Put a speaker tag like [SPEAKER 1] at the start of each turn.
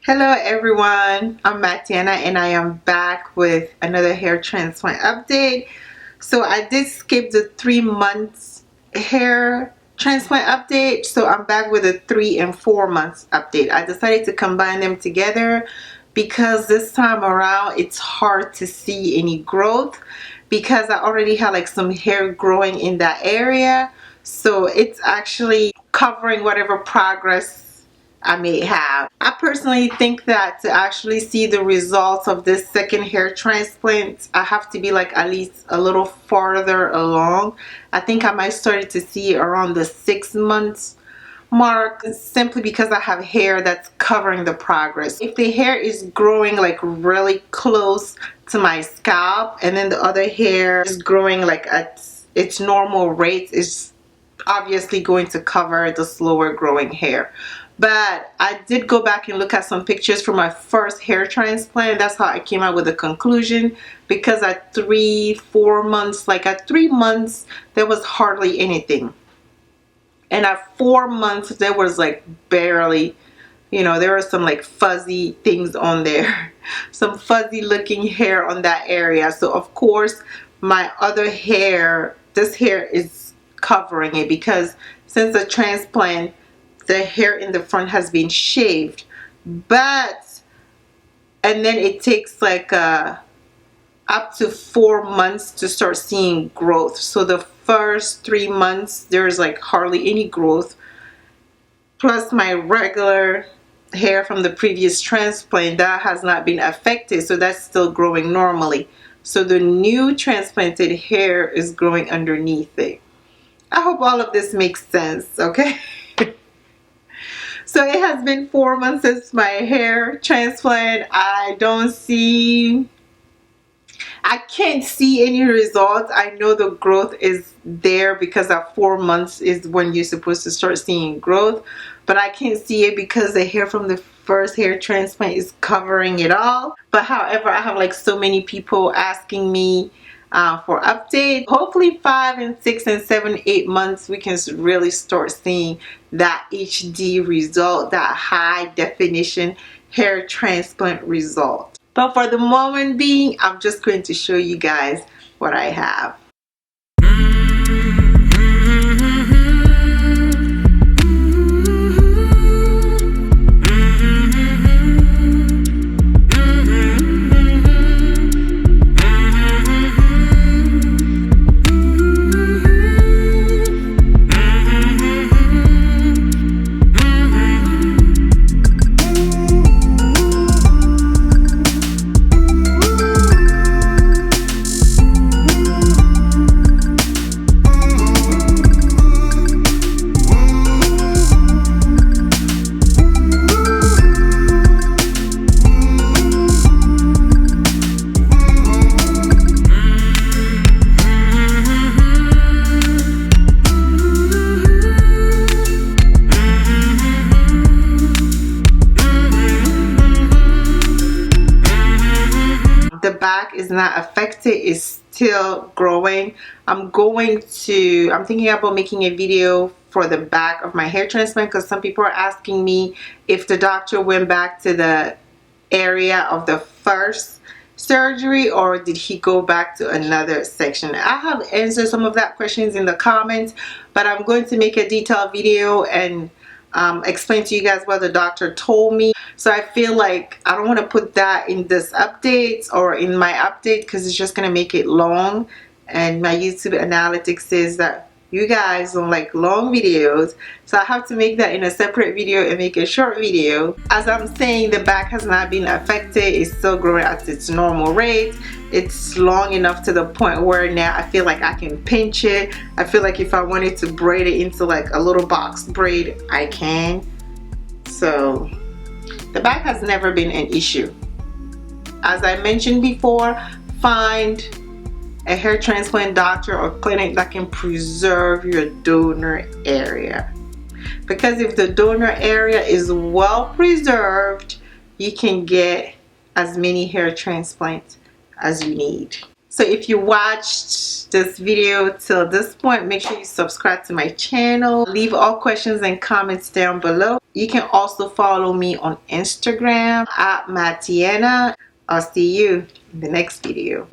[SPEAKER 1] Hello everyone, I'm Matiana and I am back with another hair transplant update. So I did skip the 3 months hair transplant update, so I'm back with a 3 and 4 months update. I decided to combine them together because this time around it's hard to see any growth because I already had like some hair growing in that area, so it's actually covering whatever progress I may have. I personally think that to actually see the results of this second hair transplant, I have to be like at least a little farther along. I think I might start to see around the 6 months mark, simply because I have hair that's covering the progress. If the hair is growing like really close to my scalp and then the other hair is growing like at its normal rate, it's obviously going to cover the slower growing hair. But I did go back and look at some pictures from my first hair transplant. That's how I came out with the conclusion, because at 3-4 months, like at 3 months there was hardly anything, and at 4 months there was like barely, there were some like fuzzy things on there some fuzzy looking hair on that area. So of course my other hair, this hair is covering it, because since the transplant the hair in the front has been shaved. And then it takes like up to 4 months to start seeing growth. So the first 3 months there's like hardly any growth, plus my regular hair from the previous transplant that has not been affected, so that's still growing normally. So the new transplanted hair is growing underneath it. I hope all of this makes sense, okay? So it has been 4 months since my hair transplant. I can't see any results. I know the growth is there because at 4 months is when you're supposed to start seeing growth, but I can't see it because the hair from the first hair transplant is covering it all. But however, I have like so many people asking me for update. Hopefully 5 and 6 and 7, 8 months we can really start seeing that HD result, that high definition hair transplant result. But for the moment being, I'm just going to show you guys what I have. The back is not affected, it's still growing. I'm thinking about making a video for the back of my hair transplant, because some people are asking me if the doctor went back to the area of the first surgery or did he go back to another section. I have answered some of that questions in the comments, but I'm going to make a detailed video and explain to you guys what the doctor told me. So I feel like I don't want to put that in this update or in my update, because it's just going to make it long, and my YouTube analytics says that you guys don't like long videos, so I have to make that in a separate video and make a short video. As I'm saying, the back has not been affected, it's still growing at its normal rate. It's long enough to the point where now I feel like I can pinch it. I feel like if I wanted to braid it into like a little box braid, I can. So the back has never been an issue. As I mentioned before, find a hair transplant doctor or clinic that can preserve your donor area, because if the donor area is well preserved, you can get as many hair transplants as you need. So if you watched this video till this point, make sure you subscribe to my channel. Leave all questions and comments down below. You can also follow me on Instagram at Matiana. I'll see you in the next video.